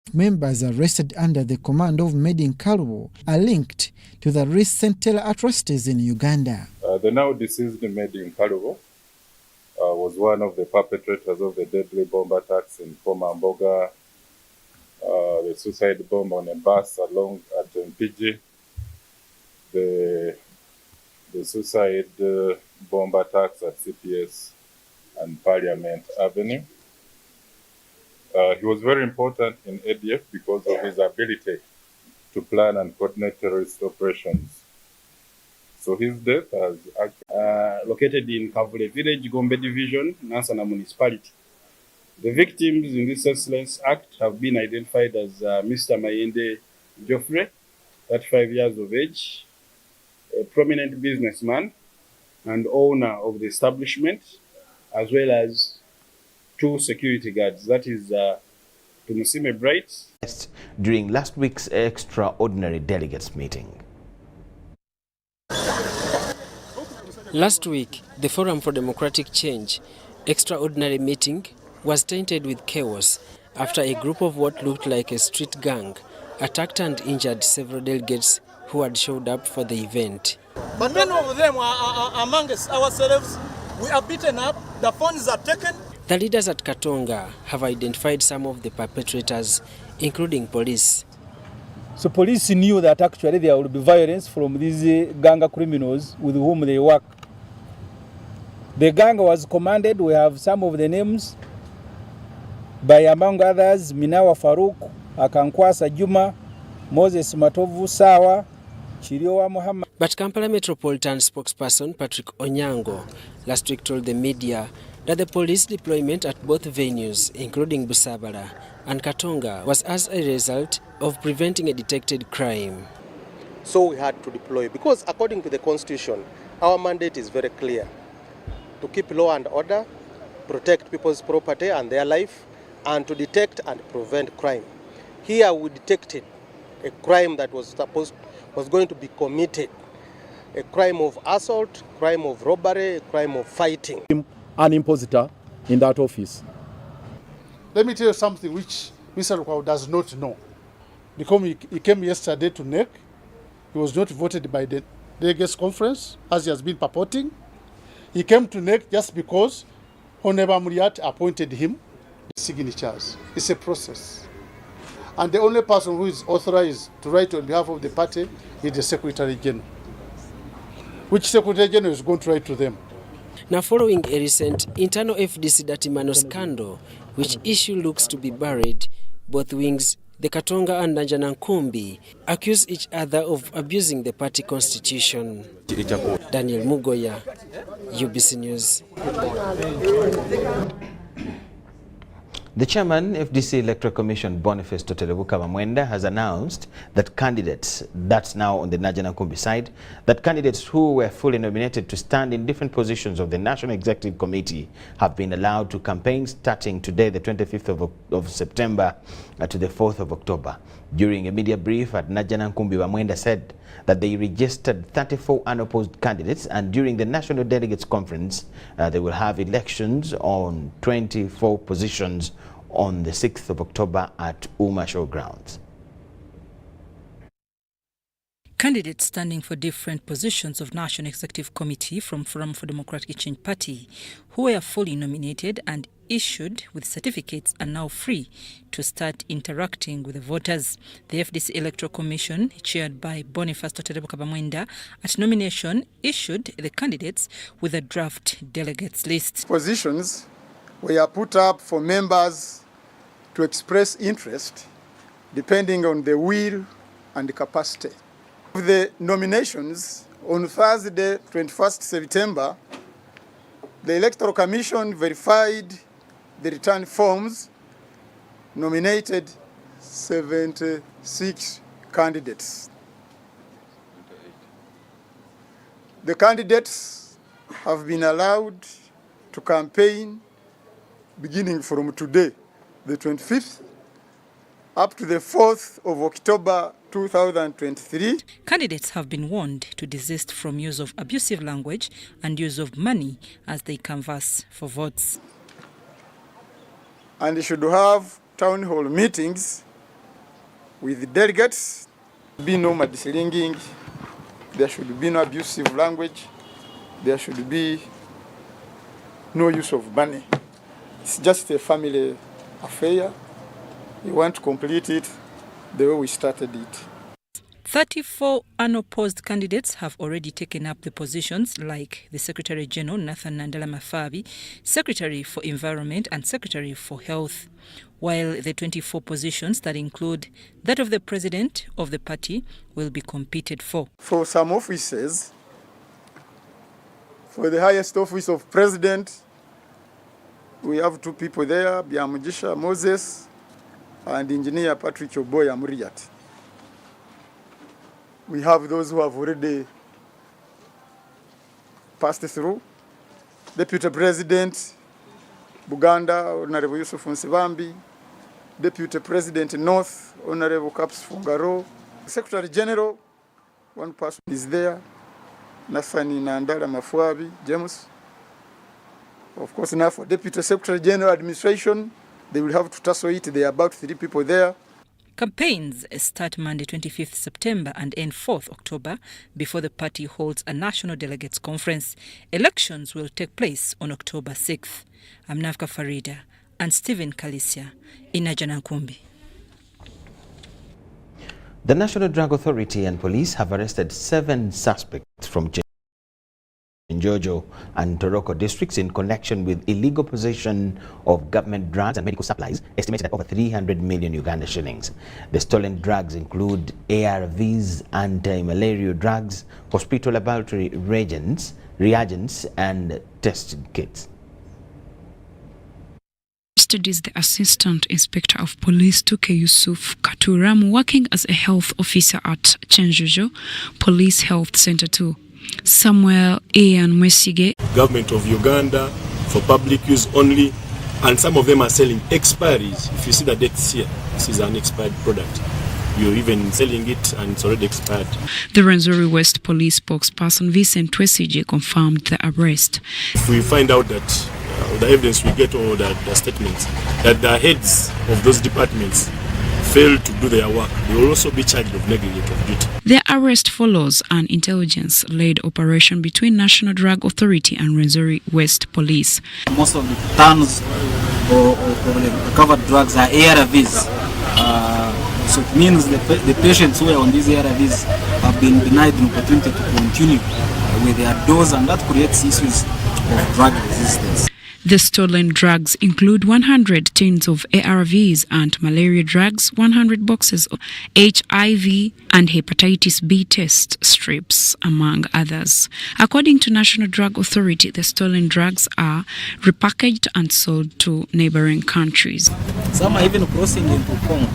Members arrested under the command of Medi Nkalubo are linked to the recent terror atrocities in Uganda. The now deceased Medi Nkalubo was one of the perpetrators of the deadly bomb attacks in former Mboga, the suicide bomb on a bus along at Mpigi, the suicide bomb attacks at CPS and Parliament Avenue. He was very important in ADF because of his ability to plan and coordinate terrorist operations. So his death has located in Kavule Village, Gombe Division, Nansana Municipality. The victims in this senseless act have been identified as Mr. Mayende Geoffrey, 35 years of age, a prominent businessman and owner of the establishment, as well as 2 security guards, that is Tumusime Bright. During last week's extraordinary delegates meeting. Last week, the Forum for Democratic Change extraordinary meeting was tainted with chaos after a group of what looked like a street gang attacked and injured several delegates who had showed up for the event. But many of them are among ourselves. We are beaten up, the phones are taken. The leaders at Katonga have identified some of the perpetrators, including police. So police knew that actually there would be violence from these gang criminals with whom they work. The gang was commanded, we have some of the names, by among others, Minawa Farouk, Akankwasa Juma, Moses Matovu Sawa, Chiriowa Muhammad. But Kampala Metropolitan spokesperson Patrick Onyango last week told the media that the police deployment at both venues, including Busabala and Katonga, was as a result of preventing a detected crime. So we had to deploy because according to the Constitution, our mandate is very clear: to keep law and order, protect people's property and their life, and to detect and prevent crime. Here we detected a crime that was going to be committed, a crime of assault, crime of robbery, a crime of fighting. An impositor in that office. Let me tell you something which Mr. Lukwao does not know. Because he came yesterday to NEC, he was not voted by the delegates conference as he has been purporting. He came to NEC just because Honorable Muriat appointed him. Signatures. It's a process. And the only person who is authorized to write on behalf of the party is the Secretary General. Which Secretary General is going to write to them? Now, following a recent internal FDC Datimano scandal, which issue looks to be buried, both wings, the Katonga and Nanjana accuse each other of abusing the party constitution. Daniel Mugoya, UBC News. The chairman, FDC Electoral Commission Boniface Totelebuka Bamwenda, has announced that candidates, that's now on the Nanjana side, that candidates who were fully nominated to stand in different positions of the National Executive Committee have been allowed to campaign starting today, the 25th of September to the 4th of October. During a media brief at Nanjana, Bamwenda said that they registered 34 unopposed candidates, and during the National Delegates Conference, they will have elections on 24 positions on the 6th of October at Uma Showgrounds. Candidates standing for different positions of National Executive Committee from Forum for Democratic Change Party, who were fully nominated and issued with certificates, are now free to start interacting with the voters. The FDC Electoral Commission, chaired by Boniface Totelebuka Bamwenda, at nomination issued the candidates with a draft delegates list. Positions were put up for members to express interest depending on the will and the capacity. Of the nominations, on Thursday, 21st September, the Electoral Commission verified the return forms, nominated 76 candidates. The candidates have been allowed to campaign beginning from today, the 25th, up to the 4th of October 2023. Candidates have been warned to desist from use of abusive language and use of money as they canvass for votes. And they should have town hall meetings with the delegates. Be no mudslinging, there should be no abusive language, there should be no use of money. It's just a family affair. We want to complete it the way we started it. 34 unopposed candidates have already taken up the positions like the Secretary General Nathan Nandala Mafabi, Secretary for Environment and Secretary for Health, while the 24 positions that include that of the President of the party will be competed for. For some offices, for the highest office of President, we have 2 people there, Biamujisha Moses and Engineer Patrick Oboya Muriat. We have those who have already passed through. Deputy President, Buganda, Honorable Yusuf Nsibambi. Deputy President North, Honorable Caps Fungaro. Secretary General, one person is there, Nathani Nandala Mafabi, James. Of course, now for Deputy Secretary General Administration, they will have to tussle it. There are about 3 people there. Campaigns start Monday 25th September and end 4th October before the party holds a national delegates conference. Elections will take place on October 6th. I'm Navka Farida and Stephen Kalisia in Najja Nkumbi. The National Drug Authority and police have arrested 7 suspects from Jojo and Toroko districts in connection with illegal possession of government drugs and medical supplies estimated at over 300 million Uganda shillings. The stolen drugs include ARVs, anti-malarial drugs, hospital laboratory reagents, and test kits. Is the Assistant Inspector of Police Tuke Yusuf Katuram, working as a health officer at Chenjojo Police Health Center 2. Samuel Ian Mwesige. Government of Uganda for public use only, and some of them are selling expiries. If you see the dates here, this is an expired product. You're even selling it and it's already expired. The Rwenzori West Police spokesperson Vincent Twesige confirmed the arrest. If we find out that the evidence we get or the statements that the heads of those departments fail to do their work, they will also be charged of negligence of duty. The arrest follows an intelligence-led operation between National Drug Authority and Rwenzori West Police. Most of the tons of recovered drugs are ARVs. So it means the patients who are on these ARVs have been denied an opportunity to continue with their dose, and that creates issues of drug resistance. The stolen drugs include 100 tins of ARVs and malaria drugs, 100 boxes of HIV and hepatitis B test strips, among others. According to National Drug Authority, the stolen drugs are repackaged and sold to neighboring countries. Some are even crossing into Congo.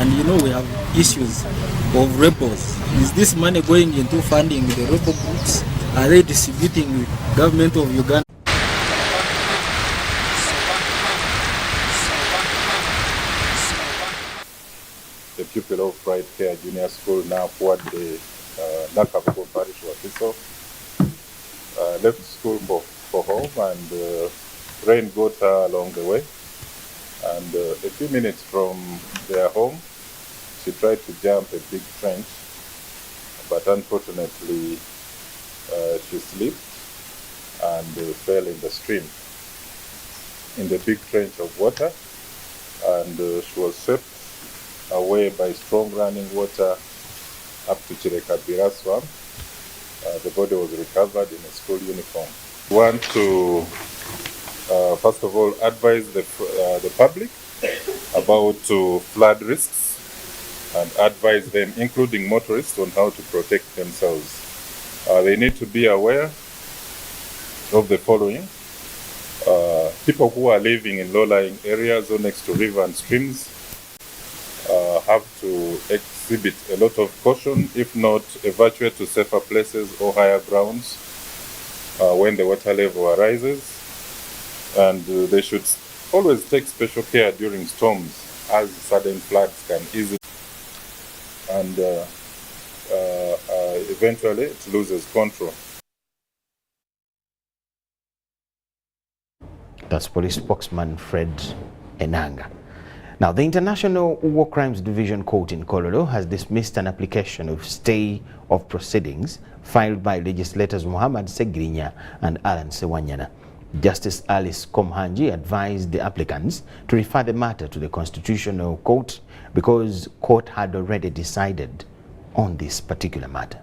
And you know we have issues of rebels. Is this money going into funding the rebel groups? Are they distributing with government of Uganda? The pupil of Pride Care Junior School, now Fuad the Nakavuko Parish Wakiso, left school for home, and rain got her along the way. And a few minutes from their home, she tried to jump a big trench, but unfortunately she slipped and fell in the stream, in the big trench of water, and she was swept away by strong running water up to Chirekabira Swamp. The body was recovered in a school uniform. We want to first of all advise the public about flood risks and advise them, including motorists, on how to protect themselves. They need to be aware of the following. People who are living in low-lying areas or next to rivers and streams have to exhibit a lot of caution, if not evacuate to safer places or higher grounds when the water level arises. And they should always take special care during storms, as sudden floods can easily, and eventually it loses control. That's police spokesman Fred Enanga. Now, the International War Crimes Division Court in Kololo has dismissed an application of stay of proceedings filed by legislators Muhammad Segirinya and Alan Sewanyana. Justice Alice Komhanji advised the applicants to refer the matter to the Constitutional Court because court had already decided on this particular matter.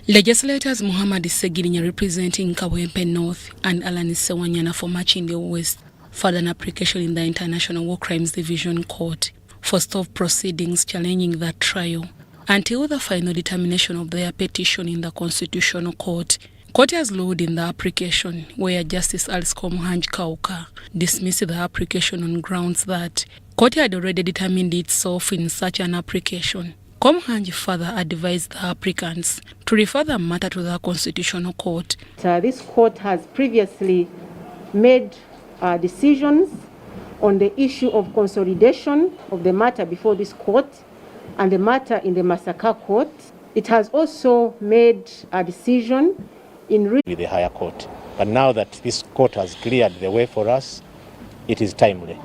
Legislators Muhammad Segirinya representing Kawempe North and Alan Sewanyana for Machinde West filed an application in the International War Crimes Division Court for stop proceedings challenging that trial until the final determination of their petition in the Constitutional Court. Court has ruled in the application where Justice Alice Komhanji Kauka dismissed the application on grounds that court had already determined itself in such an application. Komhanji further advised the applicants to refer the matter to the Constitutional Court. This court has previously made decisions on the issue of consolidation of the matter before this court and the matter in the Masaka court. It has also made a decision in with the higher court. But now that this court has cleared the way for us, it is timely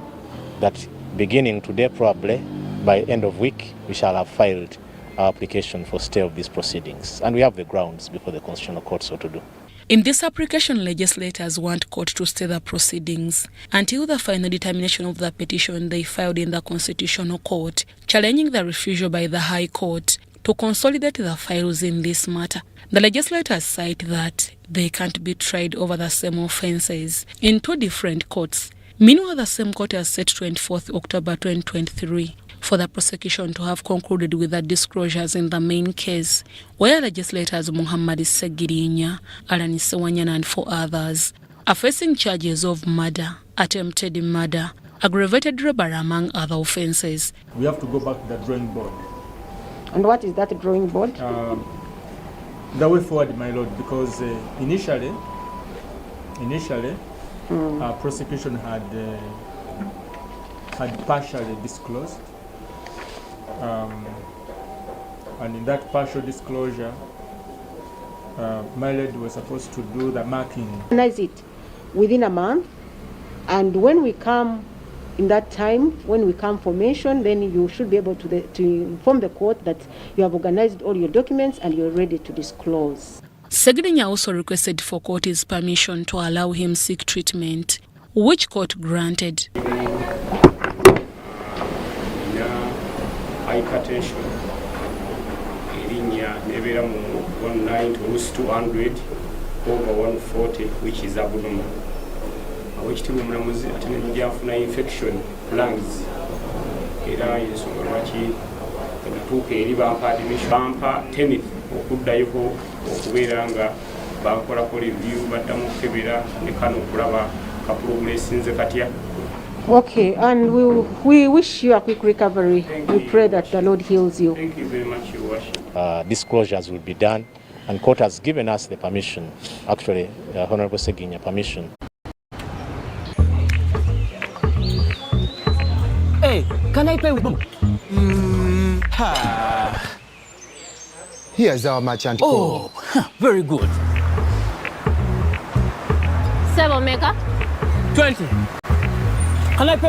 that beginning today, probably by end of week, we shall have filed our application for stay of these proceedings. And we have the grounds before the Constitutional Court so to do. In this application, legislators want court to stay the proceedings until the final determination of the petition they filed in the Constitutional Court, challenging the refusal by the High Court to consolidate the files in this matter. The legislators cite that they can't be tried over the same offences in two different courts. Meanwhile, the same court has set 24th October 2023 for the prosecution to have concluded with the disclosures in the main case, where legislators Muhammad Segirinya, Alan Sewanyana and 4 others are facing charges of murder, attempted murder, aggravated robbery among other offences. We have to go back to the drawing board. And what is that drawing board? The way forward, my lord, because initially, prosecution had partially disclosed, and in that partial disclosure, my lord was supposed to do the marking. Organize it within a month, and when we come in that time, when we come for mention, then you should be able to inform the court that you have organized all your documents and you're ready to disclose. Segirinya also requested for court's permission to allow him seek treatment, which court granted. Hypertension, irinya nebera mu 190/200 over 140, which is abnormal. Awekitiibwa omulamuzi ate nejafuna infection lungs era ensonga lwaki ebituuka eri bampa admission bampa tenith okuddayoko okubeera nga bankolako review baddamu okukebera ne kano okulaba kaprogress nze katya. Okay, and we wish you a quick recovery. We pray that the Lord heals you. Thank you very much, Your Worship. Disclosures will be done, and court has given us the permission, actually, Honorable Segirinya permission. Hey, can I play with you? Here's our merchant code. Very good. 7 maker? 20. Can I play?